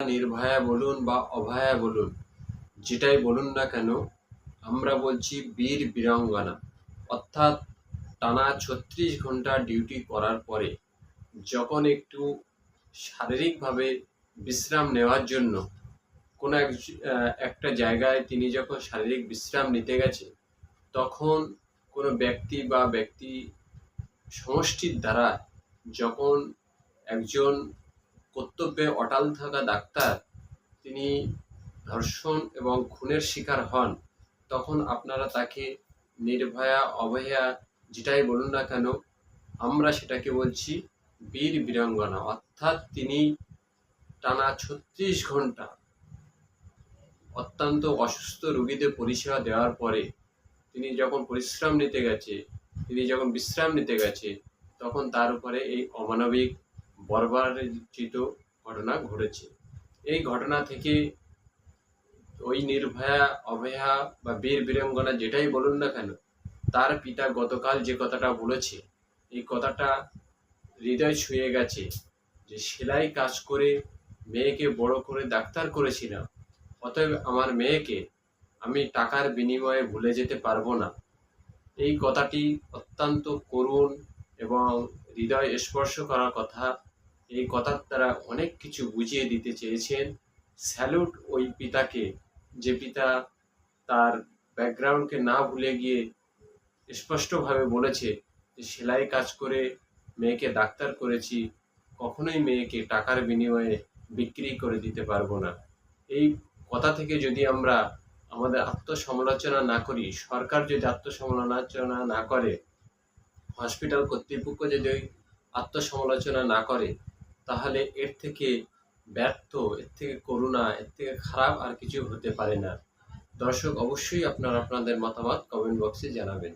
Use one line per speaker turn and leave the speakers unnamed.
নির্ভয়া বলুন বা অভয়া বলুন, যেটাই বলুন না কেন, আমরা বলছি বীর বীরাঙ্গনা। অর্থাৎ টানা ৩৬ ঘন্টা ডিউটি করার পরে যখন একটু শারীরিকভাবে বিশ্রাম নেওয়ার জন্য কোনো একটা জায়গায় তিনি যখন শারীরিক বিশ্রাম নিতে গেছে, তখন কোনো ব্যক্তি বা ব্যক্তি সমষ্টির দ্বারা যখন একজন কর্তব্যে অটল থাকা ডাক্তার তিনি ধর্ষণ এবং খুনের শিকার হন, তখন আপনারা তাকে নির্ভয়া অভয়া যেটাই বলুন না কেন, আমরা সেটাকে বলছি বীর বীরাঙ্গনা। অর্থাৎ তিনি টানা ৩৬ ঘন্টা অত্যন্ত অসুস্থ রোগীদের পরিষেবা দেওয়ার পরে তিনি যখন বিশ্রাম নিতে গেছে, তখন তার উপরে এই অমানবিক বর্বরচিত ঘটনা ঘটেছে। এই ঘটনা থেকে ওই নির্ভয়া অভয়া বা বীর বীরাঙ্গনা যেটাই বলুন না কেন, তার পিতা গতকাল যে কথাটা বলেছে, এই কথাটা হৃদয় ছুঁয়ে গেছে। যে সেলাই কাজ করে মেয়েকে বড় করে ডাক্তার করেছিলাম, অতএব আমার মেয়েকে আমি টাকার বিনিময়ে ভুলে যেতে পারবো না। এই কথাটি অত্যন্ত করুণ এবং হৃদয় স্পর্শ করার কথা। এই কথার দ্বারা অনেক কিছু বুঝিয়ে দিতে চেয়েছেন। স্যালুট ওই পিতাকে, যে পিতা তার ব্যাকগ্রাউন্ডকে না ভুলে গিয়ে স্পষ্টভাবে বলেছে যে সেলাই কাজ করে মেয়েকে ডাক্তার করেছি, কখনোই মেয়েকে টাকার বিনিময়ে বিক্রি করে দিতে পারবো না। এই কথা থেকে যদি আমরা আমাদের আত্মসমালোচনা না করি, সরকার যদি আত্মসমালোচনা না করে, হসপিটাল কর্তৃপক্ষ যদি আত্মসমালোচনা না করে, তাহলে এর থেকে ব্যর্থ, এর থেকে করুণা, এর থেকে খারাপ আর কিছু হতে পারে না। দর্শক, অবশ্যই আপনারা আপনাদের মতামত কমেন্ট বক্সে জানাবেন।